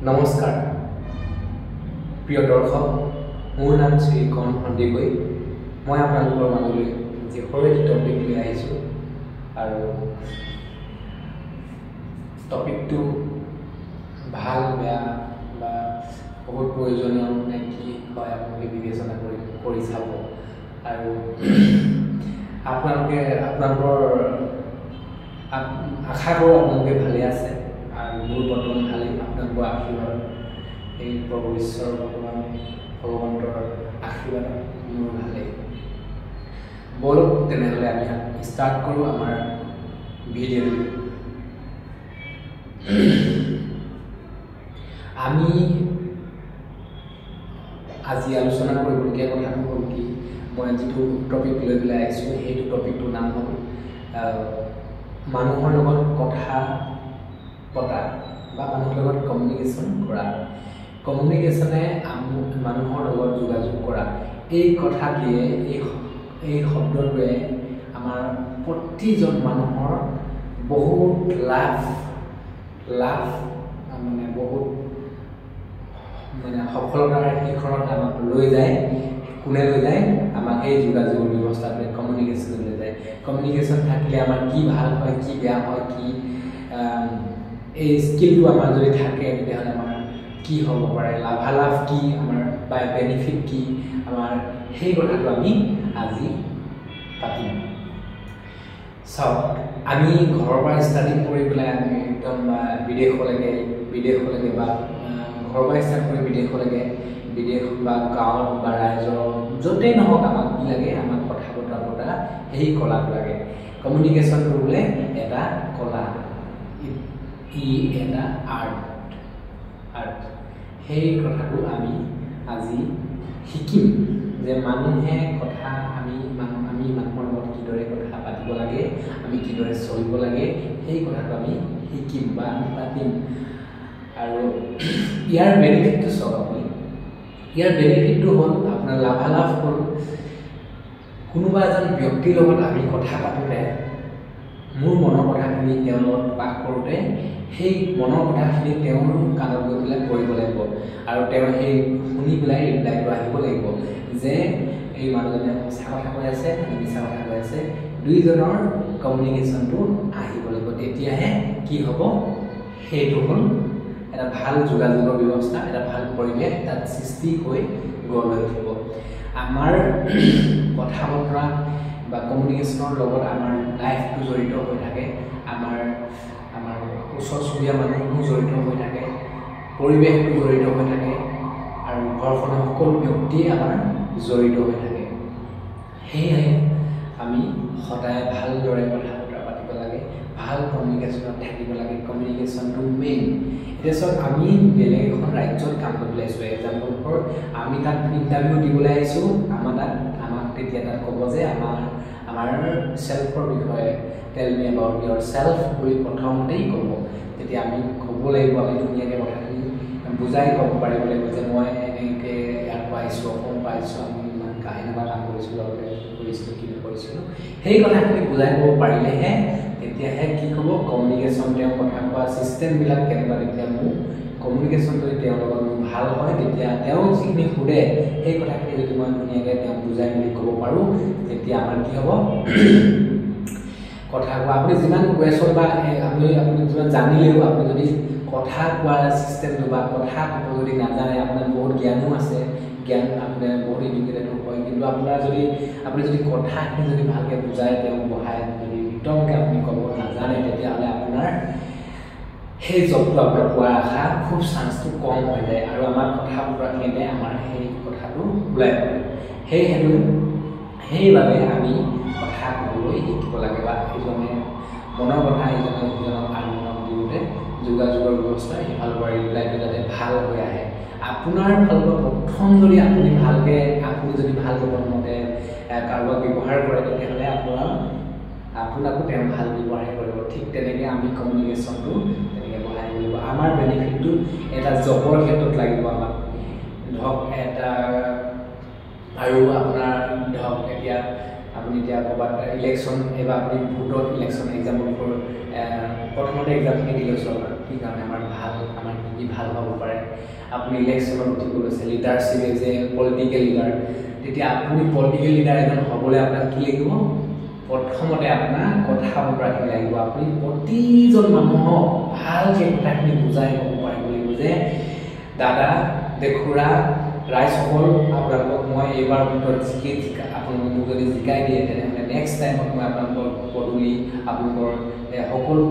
নমস্কাৰ প্ৰিয় দৰ্শক মোৰ নাম শ্ৰী কণ সন্দিকৈ মই আপোনালোকৰ মাজলৈ যি সৰু এটি টপিক লৈ আহিছোঁ আৰু টপিকটো ভাল বেয়া বা বহুত প্ৰয়োজনীয় নে কি হয় আপোনালোকে বিবেচনা কৰি চাব আৰু আপোনালোকৰ আশা কৰোঁ আপোনালোকে ভালে আছে আৰু মোৰ বৰ্তমান ভালেই আপোনালোকৰ আশীৰ্বাদ এই প্ৰভু ঈশ্বৰ ভগৱন্তৰ আশীৰ্বাদ মোৰ ভালেই বলক তেনেহ'লে আমি ষ্টাৰ্ট কৰোঁ আমাৰ ভিডিঅ'টো আমি আজি আলোচনা কৰিবলগীয়া কথাটো হ'ল কি মই যিটো টপিক লৈ পেলাই আহিছোঁ সেইটো টপিকটোৰ নাম হ'ল মানুহৰ লগত কথা পতা বা মানুহৰ লগত কমিউনিকেশ্যন কৰা কমিউনিকেশ্যনে মানুহৰ লগত যোগাযোগ কৰা এই কথাটিয়ে এই শব্দটোৱে আমাৰ প্ৰতিজন মানুহৰ বহুত লাভ মানে বহুত মানে সফলতাৰ শিখৰত আমাক লৈ যায় কোনে লৈ যায় আমাক এই যোগাযোগৰ ব্যৱস্থাটোৱে কমিউনিকেশ্যন লৈ যায় কমিউনিকেশ্যন থাকিলে আমাৰ কি ভাল হয় কি বেয়া হয় কি এই স্কিলটো আমাৰ যদি থাকে তেতিয়াহ'লে আমাৰ কি হ'ব পাৰে লাভালাভ কি আমাৰ বা বেনিফিট কি আমাৰ সেই কথাটো আমি আজি পাতিম চাওক আমি ঘৰৰ পৰা ষ্টাৰ্টিং কৰি পেলাই আমি একদম বিদেশলৈকে বা ঘৰৰ পৰা ষ্টাৰ্ট কৰি বিদেশ বা গাঁৱত বা ৰাইজৰ য'তেই নহওক আমাক কি লাগে আমাক কথা বতৰা পতা সেই কলাটো লাগে কমিউনিকেশ্যনটো বোলে এটা কলা ই এটা আৰ্ট সেই কথাটো আমি আজি শিকিম যে মানুহে কথা আমি মানুহৰ লগত কিদৰে কথা পাতিব লাগে আমি কিদৰে চলিব লাগে সেই কথাটো আমি শিকিম বা আমি পাতিম আৰু ইয়াৰ বেনিফিটটো চাওক আপুনি ইয়াৰ বেনিফিটটো হ'ল আপোনাৰ লাভালাভ হ'ল কোনোবা এজন ব্যক্তিৰ লগত আমি কথা পাতোঁতে মোৰ মনৰ কথাখিনি তেওঁৰ লগত প্ৰকাশ কৰোঁতে সেই মনৰ কথাখিনি তেওঁৰ কাণত গৈ পেলাই পঢ়িব লাগিব আৰু তেওঁ সেই শুনি পেলাই ৰিপ্লাইটো আহিব লাগিব যে এই মানুহজনে সঁচা কথা কৈ আছে নে মিছা কথা কৈ আছে দুইজনৰ কমিউনিকেশ্যনটো আহিব লাগিব তেতিয়াহে কি হ'ব সেইটো হ'ল এটা ভাল যোগাযোগৰ ব্যৱস্থা এটা ভাল পৰিৱেশ তাত সৃষ্টি হৈ গঢ় লৈ উঠিব আমাৰ কথা বতৰা বা কমিউনিকেশ্যনৰ লগত আমাৰ লাইফটো জড়িত হৈ থাকে আমাৰ ওচৰ চুবুৰীয়া মানুহসমূহ জড়িত হৈ থাকে পৰিৱেশটো জড়িত হৈ থাকে আৰু ঘৰখনৰ সকলো ব্যক্তিয়ে আমাৰ জড়িত হৈ থাকে সেয়েহে আমি সদায় ভালদৰে কথা বতৰা পাতিব লাগে ভাল কমিউনিকেশ্যনত থাকিব লাগে কমিউনিকেশ্যনটো মেইন এতিয়া চাওক আমি বেলেগ এখন ৰাজ্যত কাম কৰিবলৈ আহিছোঁ এক্সাম্পল ফৰ আমি তাত ইণ্টাৰভিউ দিবলৈ আহিছোঁ আমাক তেতিয়া তাত ক'ব যে আমাৰ চেল্ফৰ বিষয়ে tell me about your self বুলি প্ৰথমতেই ক'ব তেতিয়া আমি ক'ব লাগিব আমি ধুনীয়াকৈ কথাখিনি বুজাই ক'ব পাৰিব লাগিব যে মই এনেকৈ ইয়াৰ পৰা আহিছোঁ অসমৰ পৰা আহিছোঁ আমি ইমান এনেকুৱা কাম কৰিছিলোঁ কি কৰিছিলোঁ সেই কথাখিনি বুজাই ক'ব পাৰিলেহে তেতিয়াহে কি হ'ব কমিউনিকেশ্যন তেওঁ কথা কোৱা ছিষ্টেমবিলাক কেনেকুৱা তেতিয়া মোৰ কমিউনিকেশ্যন যদি তেওঁৰ লগত মোৰ ভাল হয় তেতিয়া তেওঁ যিখিনি সোধে সেই কথাখিনি যদি মই ধুনীয়াকৈ তেওঁক বুজাই মেলি ক'ব পাৰোঁ তেতিয়া আমাৰ কি হ'ব কথা কোৱা আপুনি যিমান কুৱেশ্যন বা আপুনি যিমান জানিলেও আপুনি যদি কথা কোৱাৰ ছিষ্টেমটো বা কথা ক'ব যদি নাজানে আপোনাৰ বহুত জ্ঞানো আছে জ্ঞান আপোনাৰ বহুত এডুকেটেডো হয় কিন্তু আপুনি যদি কথাখিনি যদি ভালকৈ বুজাই তেওঁক বহাই যদি বিতংকৈ আপুনি ক'ব নাজানে তেতিয়াহ'লে আপোনাৰ সেই জবটো আপোনাৰ পোৱাৰ আশা খুব চান্সটো কম হৈ যায় আৰু আমাৰ কথা বতৰাখিনিতে আমাৰ সেই কথাটো ওলাই পৰে সেইবাবে আমি কথা ক'বলৈ শিকিব লাগে বা ইজনে মনৰ কথা ইজনক আনজনক দিওঁতে যোগাযোগৰ ব্যৱস্থা সিফালৰ পৰা ৰিপ্লাইটো যাতে ভাল হৈ আহে আপোনাৰ ফালৰ পৰা প্ৰথম যদি আপুনি যদি ভালকৈ প্ৰথমতে কাৰোবাক ব্যৱহাৰ কৰে তেতিয়াহ'লে আপোনাকো তেওঁ ভাল ব্যৱহাৰে কৰিব ঠিক তেনেকৈ আমি কমিউনিকেশ্যনটো তেনেকৈ বঢ়াই লাগিব আমাৰ বেনিফিটটো এটা জবৰ ক্ষেত্ৰত লাগিব আমাক ধৰক এটা আৰু আপোনাৰ ধৰক এতিয়া আপুনি এতিয়া ক'ৰবাত ইলেকশ্যন এইবাৰ আপুনি ভোটত ইলেকশ্যন এক্সাম্পল প্ৰথমতে এক্সামখিনি দি লৈছোঁ আপোনাৰ কি কাৰণে আমাৰ কি ভাল হ'ব পাৰে আপুনি ইলেকশ্যনত উঠিব লৈছে leadership as a political leader তেতিয়া আপুনি পলিটিকেল লিডাৰ এজন হ'বলৈ আপোনাক কি লাগিব প্ৰথমতে আপোনাৰ কথা বতৰাখিনি লাগিব আপুনি প্ৰতিজন মানুহক ভালকৈ কথাখিনি বুজাই ক'ব পাৰিব লাগিব যে দাদা দেখুৰা ৰাইজসকল আপোনালোকক মই এইবাৰ ভোটত আপোনালোকে মোক যদি জিকাই দিয়ে তেনেহ'লে নেক্সট টাইমত মই আপোনালোকৰ পদূলি আপোনালোকৰ সকলো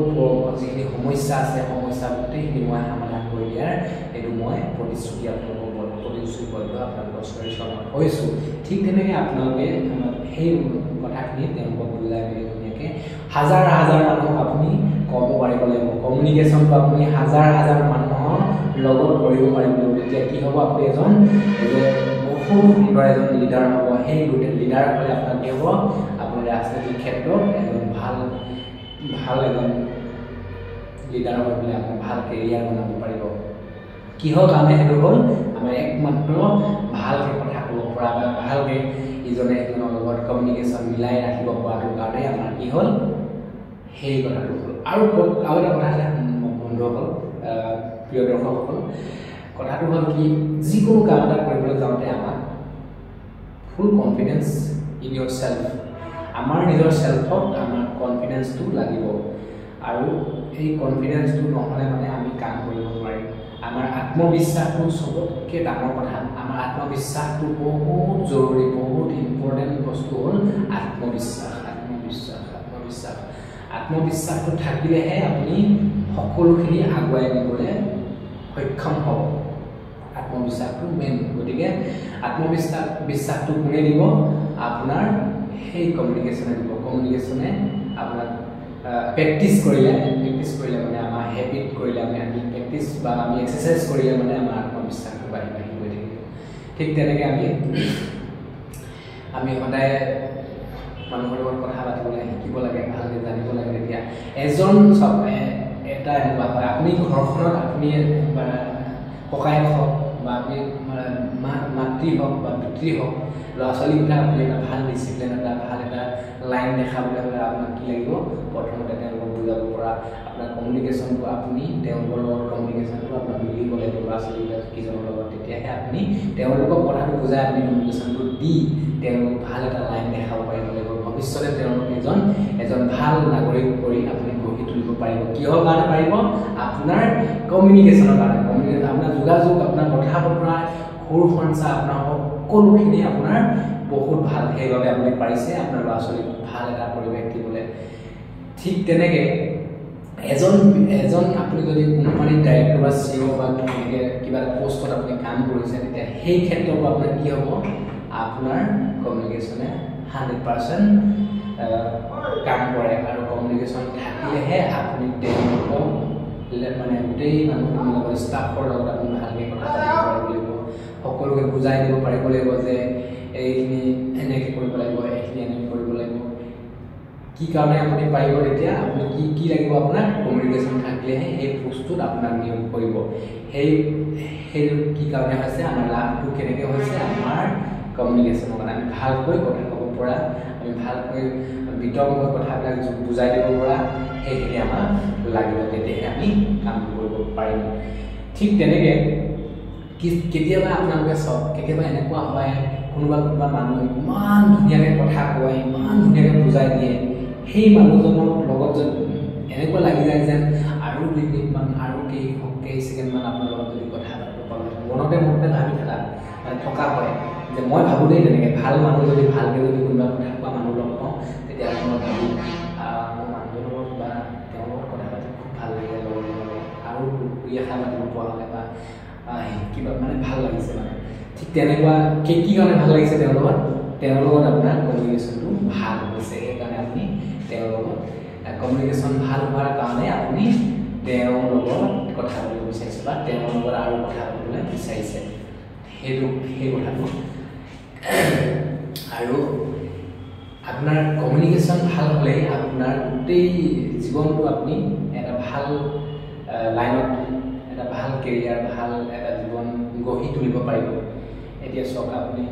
যিখিনি সমস্যা আছে সমস্যা গোটেইখিনি মই সমাধান কৰি দিয়াৰ এইটো মই প্ৰতিশ্ৰুতি আপোনালোকৰ প্ৰতিশ্ৰুতিবদ্ধ আপোনালোকৰ ওচৰত হৈছোঁ ঠিক তেনেকৈ আপোনালোকে সেই কথাখিনি তেওঁলোকক বুজাই মেলি ধুনীয়াকৈ হাজাৰ হাজাৰ মানুহক আপুনি ক'ব পাৰিব লাগিব কমিউনিকেশ্যনটো আপুনি হাজাৰ হাজাৰ মানুহৰ লগত কৰিব পাৰিব লাগিব তেতিয়া কি হ'ব আপুনি এজন বহুত সুন্দৰ এজন লিডাৰ হ'ব সেই লিডাৰ হ'লে আপোনাৰ কি হ'ব আপুনি ৰাজনৈতিক ক্ষেত্ৰত এজন ভাল এজন লিডাৰ হৈ পেলাই আপুনি ভাল কেৰিয়াৰ বনাব পাৰিব কিহৰ কাৰণে সেইটো হ'ল আমাৰ একমাত্ৰ ভালকৈ কথা ক'ব পৰা বা ভালকৈ ইজনে সিজনৰ লগত কমিউনিকেশ্যন মিলাই ৰাখিব পৰাটোৰ কাৰণে আমাৰ কি হ'ল সেই কথাটো হ'ল আৰু এটা কথা আছে বন্ধুসকল প্ৰিয় দৰ্শকসকল কথাটো হ'ল কি যিকোনো কাম এটা কৰিবলৈ যাওঁতে আমাক full confidence in yourself আমাৰ নিজৰ চেল্ফত আমাৰ কনফিডেন্সটো লাগিব আৰু এই কনফিডেন্সটো নহ'লে মানে আমি কাম কৰিব নোৱাৰিম আমাৰ আত্মবিশ্বাসটো চবতকৈ ডাঙৰ কথা আমাৰ আত্মবিশ্বাসটো বহুত জৰুৰী বহুত ইম্পৰ্টেণ্ট বস্তু হ'ল আত্মবিশ্বাসটো থাকিলেহে আপুনি সকলোখিনি আগুৱাই নিবলৈ সক্ষম হ'ব আত্মবিশ্বাসটো মেইন গতিকে বিশ্বাসটো কোনে দিব আপোনাৰ সেই কমিউনিকেশ্যনে দিব কমিউনিকেশ্যনে আপোনাক প্ৰেক্টিছ কৰিলে মানে আমাৰ হেবিট কৰিলে আমি প্ৰেক্টিছ বা আমি এক্সাৰচাইজ কৰিলে মানে আমাৰ আত্মবিশ্বাসটো বাঢ়ি গৈ থাকিব ঠিক তেনেকৈ আমি সদায় মানুহৰ লগত কথা পাতিবলৈ শিকিব লাগে ভালকৈ জানিব লাগে তেতিয়া এজন এটা এনেকুৱা হয় আপুনি ঘৰখনত আপুনি ককায়েক হওক বা আপুনি মাতৃ হওক বা পিতৃ হওক ল'ৰা ছোৱালীকেইটা আপুনি এটা ভাল ডিচিপ্লিন এটা ভাল এটা লাইন দেখাবলৈ হ'লে আপোনাক কি লাগিব প্ৰথমতে তেওঁলোকক বুজাব পৰা আপোনাৰ কমিউনিকেশ্যনটো আপুনি তেওঁলোকৰ লগত কমিউনিকেশ্যনটো আপোনাক মিলিব লাগিব ল'ৰা ছোৱালীকেইজনৰ লগত তেতিয়াহে আপুনি তেওঁলোকক কথাটো বুজাই আপুনি কমিউনিকেশ্যনটো দি তেওঁলোকক ভাল এটা লাইন দেখাব পাৰিব লাগিব ভৱিষ্যতে তেওঁলোক এজন ভাল নাগৰিক কৰি আপুনি গঢ়ি তুলিব পাৰিব কিহৰ কাৰণে পাৰিব আপোনাৰ কমিউনিকেশ্যনৰ কাৰণে আপোনাৰ যোগাযোগ আপোনাৰ কথা বতৰা সুৰ সঞ্চা আপোনাৰ সকলোখিনি আপোনাৰ বহুত ভাল সেইবাবে আপুনি পাৰিছে আপোনাৰ ল'ৰা ছোৱালীক ভাল এটা পৰিৱেশ দিবলৈ ঠিক তেনেকৈ এজন আপুনি যদি কোম্পানীৰ ডাইৰেক্টৰ বা CEO বা তেনেকৈ কিবা এটা পষ্টত আপুনি কাম কৰিছে তেতিয়া সেই ক্ষেত্ৰত আপোনাৰ কি হ'ব আপোনাৰ কমিউনিকেশ্যনে 100% কাম কৰে আৰু কমিউনিকেশ্যন থাকিলেহে আপুনি তেওঁলোকক মানে গোটেই মানুহখিনিৰ লগত ষ্টাফৰ লগত আপুনি ভালকৈ কথা পাতিব পাৰিব লাগিব সকলোকে বুজাই দিব পাৰিব লাগিব যে এইখিনি এনেকৈ কৰিব লাগিব এইখিনি এনেকৈ কৰিব লাগিব কি কাৰণে আপুনি পাৰিব তেতিয়া আপুনি কি লাগিব আপোনাৰ কমিউনিকেশ্যন থাকিলেহে সেই বস্তুত আপোনাক নিয়োগ কৰিব সেইটো কি কাৰণে হৈছে আমাৰ লাভটো কেনেকৈ হৈছে আমাৰ কমিউনিকেশ্যনৰ কাৰণে আমি ভালকৈ কথা ক'ব পৰা আমি ভালকৈ বিতংকৈ কথাবিলাক বুজাই দিব পৰা সেইখিনি আমাক লাগিব তেতিয়াহে আমি কাম কৰিব পাৰিম ঠিক তেনেকৈ কেতিয়াবা আপোনালোকে চাওক কেতিয়াবা এনেকুৱা হয় কোনোবা মানুহ ইমান ধুনীয়াকৈ কথা কয় ইমান ধুনীয়াকৈ বুজাই দিয়ে সেই মানুহজনৰ লগত যদি এনেকুৱা লাগি যায় যেন আৰু 2 মিনিটমান আৰু কেই ছেকেণ্ডমান আপোনাৰ লগত যদি কথা পাতিব পাৰোঁ মনতে ভাবি থকা হয় যে মই ভাবোঁ দেই তেনেকৈ ভাল মানুহ যদি ভালকৈ যদি কোনোবা কথা কোৱা মানুহ লগ পাওঁ তেতিয়া মই ভাবোঁ মোৰ মানুহজনৰ লগত বা তেওঁৰ লগত কথা পাতি খুব ভাল লাগে লগৰজনৰ লগত আৰু 2 এষাৰ মাতিব পৰা হ'লে বা কিবা মানে ভাল লাগিছে মানে ঠিক তেনেকুৱা কি কাৰণে ভাল লাগিছে তেওঁৰ লগত আপোনাৰ কমিউনিকেশ্যনটো ভাল হৈছে সেইকাৰণে আপুনি তেওঁৰ লগত কমিউনিকেশ্যন ভাল হোৱাৰ কাৰণে আপুনি তেওঁৰ লগত কথা পাতিব বিচাৰিছে বা তেওঁৰ লগত আৰু কথা পাতিবলৈ বিচাৰিছে সেই কথাটো আৰু আপোনাৰ কমিউনিকেশ্যন ভাল হ'লে আপোনাৰ গোটেই জীৱনটো আপুনি এটা ভাল লাইনত এটা ভাল কেৰিয়াৰ ভাল এটা জীৱন গঢ়ি তুলিব পাৰিব এতিয়া চাওক আপুনি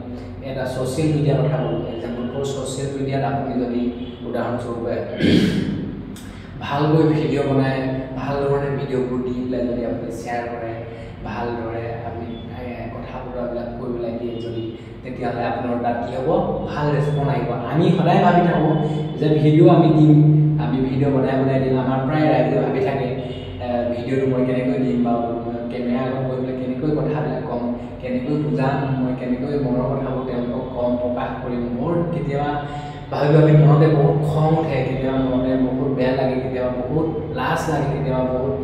এটা ছ'চিয়েল মিডিয়াৰ কথা ক'লোঁ এক্সাম্পল ফৰ ছ'চিয়েল মিডিয়াত আপুনি যদি উদাহৰণস্বৰূপে ভালকৈ ভিডিঅ' বনায় ভালধৰণে ভিডিঅ'বোৰ দি পেলাই যদি আপুনি শ্বেয়াৰ কৰে ভালদৰে আপুনি কথা বতৰাবিলাক কৈ পেলাই দিয়ে যদি তেতিয়াহ'লে আপোনাৰ তাত কি হ'ব ভাল ৰেছপন্স আহিব আমি সদায় ভাবি থাকোঁ যে ভিডিঅ' আমি দিম আমি ভিডিঅ' বনাই দিম আমাৰ প্ৰায় ৰাইজে ভাবি থাকে ভিডিঅ'টো মই কেনেকৈ দিম বা কেমেৰা আগত গৈ পেলাই কেনেকৈ কথাবিলাক ক'ম কেনেকৈ বুজাম মই কেনেকৈ মনৰ কথাবোৰ তেওঁলোকক ক'ম প্ৰকাশ কৰিম মোৰ কেতিয়াবা ভাবি মনতে বহুত খং উঠে কেতিয়াবা মনতে বহুত বেয়া লাগে কেতিয়াবা বহুত লাজ লাগে কেতিয়াবা বহুত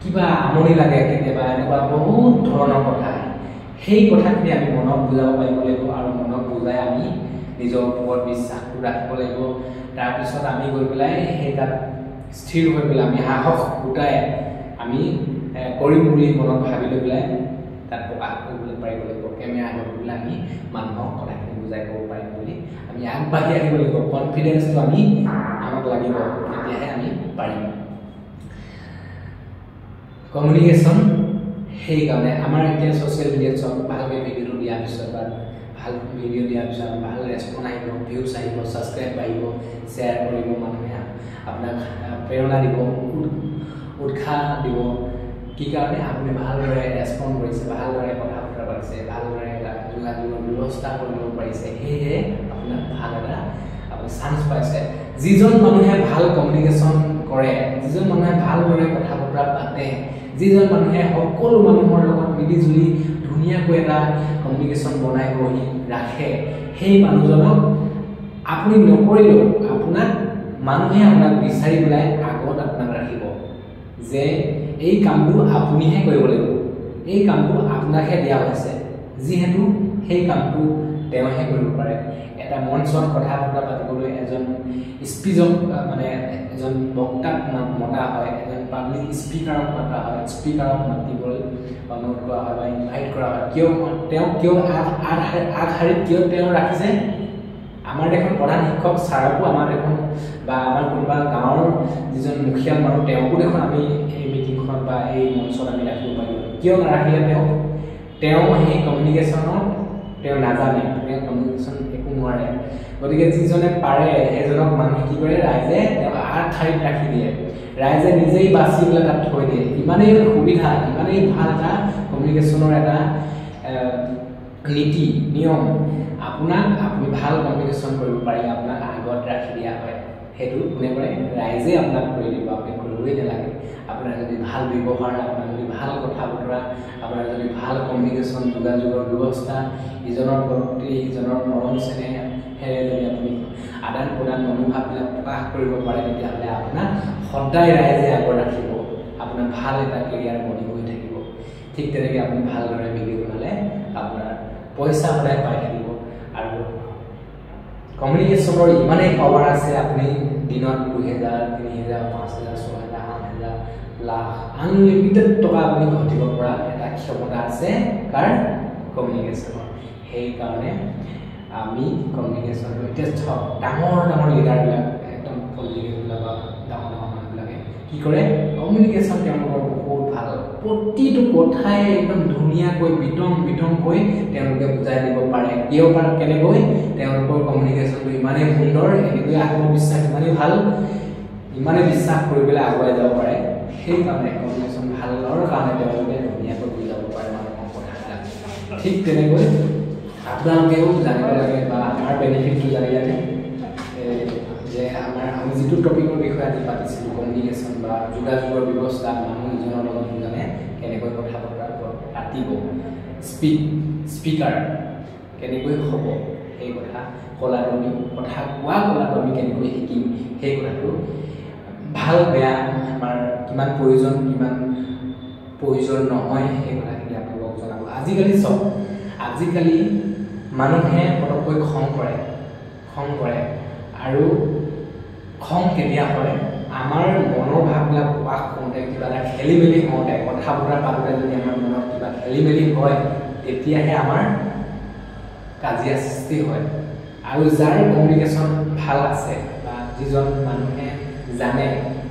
কিবা আমনি লাগে কেতিয়াবা এনেকুৱা বহুত ধৰণৰ কথা সেই কথাখিনি আমি মনক বুজাব পাৰিব লাগিব আৰু মনক বুজাই আমি নিজৰ ওপৰত বিশ্বাসটো ৰাখিব লাগিব তাৰপিছত আমি গৈ পেলাই সেই তাত স্থিৰ হৈ পেলাই আমি সাহস গোটাই আমি কৰিম বুলি মনত ভাবি লৈ পেলাই তাত প্ৰকাশ কৰিবলৈ পাৰিব লাগিব কেমেৰা আগত গৈ পেলাই আমি মানুহক কথাখিনি বুজাই ক'ব পাৰিম বুলি আমি আগবাঢ়ি আহিব লাগিব কনফিডেন্সটো আমি আমাক লাগিব তেতিয়াহে আমি পাৰিম কমিউনিকেশ্যন সেইকাৰণে আমাৰ এতিয়া ছ'চিয়েল মিডিয়াত চব ভালকৈ ভিডিঅ'টো দিয়াৰ পিছত বা ভাল ভিডিঅ' দিয়াৰ পিছত ভাল ৰেছপন্স আহিব ভিউজ আহিব ছাবস্ক্ৰাইব আহিব শ্বেয়াৰ কৰিব মানুহে আপোনাক প্ৰেৰণা দিব উৎসাহ দিব কি কাৰণে আপুনি ভালদৰে ৰেছপন্স কৰিছে ভালদৰে কথা বতৰা পাতিছে ভালদৰে যোগাযোগৰ ব্যৱস্থা কৰিব পাৰিছে সেয়েহে আপোনাক ভাল এটা আপুনি চান্স পাইছে যিজন মানুহে ভাল কমিউনিকেশ্যন কৰে যিজন মানুহে ভালদৰে কথা বতৰা পাতে যিজন মানুহে সকলো মানুহৰ লগত মিলিজুলি ধুনীয়াকৈ এটা কমিউনিকেশ্যন বনাই গঢ়ি ৰাখে সেই মানুহজনক আপুনি নকৰিলেও আপোনাক মানুহে আপোনাক বিচাৰি পেলাই আগত আপোনাক ৰাখিব যে এই কামটো আপুনিহে কৰিব লাগিব এই কামটো আপোনাকহে দিয়া হৈছে যিহেতু সেই কামটো তেওঁহে কৰিব পাৰে এটা মঞ্চত কথা বতৰা পাতিবলৈ এজন স্পীচক মানে এজন বক্তাক মতা হয় এজন পাব্লিক স্পীকাৰক মতা হয় স্পীকাৰক মাতিবলৈ অনুৰোধ কৰা হয় বা ইনভাইট কৰা হয় কিয় আগশাৰীত কিয় তেওঁ ৰাখিছে আমাৰ দেখোন প্ৰধান শিক্ষক ছাৰকো আমাৰ দেখোন বা আমাৰ কোনোবা গাঁৱৰ যিজন মুখীয়া মানুহ তেওঁকো দেখোন আমি এই মিটিংখনত বা এই মঞ্চত আমি ৰাখিব পাৰিব কিয় নাৰাখিলে তেওঁ সেই কমিউনিকেশ্যনত তেওঁ নাজানে তেওঁ কমিউনিকেশ্যন একো নোৱাৰে গতিকে যিজনে পাৰে সেইজনক মানুহে কি কৰে ৰাইজে তেওঁক আগশাৰীত ৰাখি দিয়ে ৰাইজে নিজেই বাছি পেলাই তাত থৈ দিয়ে ইমানেই সুবিধা ইমানেই ভাল এটা কমিউনিকেশ্যনৰ এটা নীতি নিয়ম আপুনি ভাল কমিউনিকেশ্যন কৰিব পাৰিলে আপোনাক আগত ৰাখি দিয়া হয় সেইটো কোনে কৰে ৰাইজে আপোনাক কৰি দিব আপুনি কৰিবই নালাগে আপোনাৰ যদি ভাল ব্যৱহাৰ আপোনাৰ যদি ভাল কথা বতৰা আপোনাৰ যদি ভাল কমিউনিকেশ্যন যোগাযোগৰ ব্যৱস্থা ইজনৰ প্ৰতি ইজনৰ মৰম চেনেহেৰে যদি আপুনি আদান প্ৰদান মনোভাৱবিলাক প্ৰকাশ কৰিব পাৰে তেতিয়াহ'লে আপোনাক সদায় ৰাইজে আগত ৰাখিব আপোনাৰ ভাল এটা কেৰিয়াৰ বনি হৈ থাকিব ঠিক তেনেকৈ আপুনি ভালদৰে ভিডিঅ' বনালে আপোনাৰ পইচা সদায় পাই থাকিব আৰু কমিউনিকেশ্যনৰ ইমানেই পাৱাৰ আছে আপুনি দিনত 2000 3000 5000 6000 8000 লাখ আনলিমিটেড টকা আপুনি ঘটিব পৰা এটা ক্ষমতা আছে কাৰ কমিউনিকেশ্যনৰ সেইকাৰণে আমি কমিউনিকেশ্যনটো এতিয়া ডাঙৰ লিডাৰবিলাক একদম পলিটিকেলবিলাক বা ডাঙৰ মানুহবিলাকে কি কৰে কমিউনিকেশ্যন তেওঁলোকৰ বহুত ভাল প্ৰতিটো কথাই একদম ধুনীয়াকৈ বিতংকৈ তেওঁলোকে বুজাই দিব পাৰে কিয় পাৰে কেনেকৈ তেওঁলোকৰ কমিউনিকেশ্যনটো ইমানেই সুন্দৰ এনেকৈ আত্মবিশ্বাস ইমানেই ভাল ইমানেই বিশ্বাস কৰি পেলাই আগুৱাই যাব পাৰে সেইকাৰণে কমিউনিকেশ্যন ভালৰ কাৰণে তেওঁলোকে ধুনীয়াকৈ বুজাব পাৰে মানুহৰ কথাবিলাক ঠিক তেনেকৈ আপোনালোকেও জানিব লাগে বা আমাৰ বেনিফিটটো জানিলে যে আমি যিটো টপিকৰ বিষয়ে আজি পাতিছিলোঁ কমিউনিকেশ্যন বা যোগাযোগৰ ব্যৱস্থা মানুহ ইজনৰ লগত ইজনে কেনেকৈ কথা বতৰা পাতিব স্পীকাৰ কেনেকৈ হ'ব সেই কথা কলাটো আমি কথা কোৱা কলাটো আমি কেনেকৈ শিকিম সেই কথাটো ভাল বেয়া আমাৰ কিমান প্ৰয়োজন নহয় সেই কথাখিনি আপোনালোকক জনাব আজিকালি মানুহে পটককৈ খং কৰে আৰু খং কেতিয়া হয় আমাৰ মনৰ ভাৱবিলাক প্ৰকাশ কৰোঁতে কিবা এটা খেলি মেলি হওঁতে কথা বতৰা পাতোঁতে যদি আমাৰ মনত কিবা খেলি মেলি হয় তেতিয়াহে আমাৰ কাজিয়া সৃষ্টি হয় আৰু যাৰ কমিউনিকেশ্যন ভাল আছে বা যিজন মানুহে জানে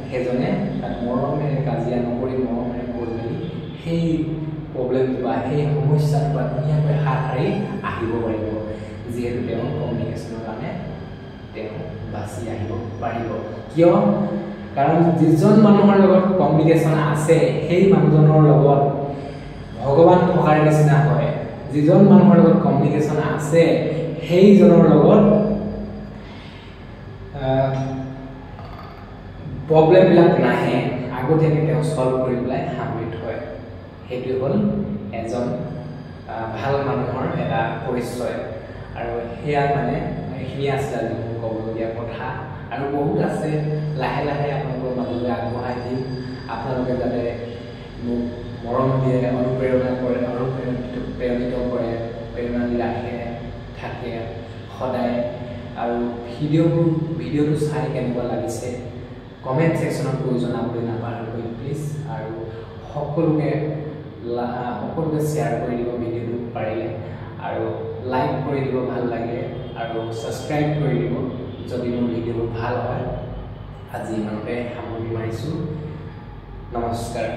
সেইজনে তাক মৰমেৰে কাজিয়া নকৰি মৰমেৰে কৈ মেলি সেই প্ৰব্লেমটো বা সেই সমস্যাটোৰ পৰা ধুনীয়াকৈ হাত সাৰি আহিব পাৰিব যিহেতু তেওঁ কমিউনিকেশ্যনৰ কাৰণে তেওঁ বাচি আহিব পাৰিব কিয় কাৰণ যিজন মানুহৰ লগত কমিউনিকেশ্যন আছে সেই মানুহজনৰ লগত ভগৱান থকাৰ নিচিনা হয় যিজন মানুহৰ লগত কমিউনিকেশ্যন আছে সেইজনৰ লগত প্ৰব্লেমবিলাক নাহে আগতীয়াকৈ তেওঁ সলভ কৰি পেলাই সামৰি থয় সেইটো হ'ল এজন ভাল মানুহৰ এটা পৰিচয় আৰু সেয়া মানে এইখিনি আছিল আজি মোৰ ক'বলগীয়া কথা আৰু বহুত আছে লাহে লাহে আপোনালোকৰ মাজলৈ আগবঢ়াই দিম আপোনালোকে যাতে মোক মৰম দিয়ে অনুপ্ৰেৰণা কৰে অনুপ্ৰেৰণিত কৰে প্ৰেৰণা দি ৰাখে থাকে সদায় আৰু ভিডিঅ'টো চাই কেনেকুৱা লাগিছে কমেণ্ট ছেকশ্যনত কৈ জনাবলৈ নাপাহৰিব প্লিজ আৰু সকলোকে শ্বেয়াৰ কৰি দিব ভিডিঅ'টো পাৰিলে আৰু লাইক কৰি দিব ভাল লাগে আৰু ছাবস্ক্ৰাইব কৰি দিব যদি মোৰ ভিডিঅ'বোৰ ভাল হয় আজি ইমানতে সামৰি মাৰিছোঁ নমস্কাৰ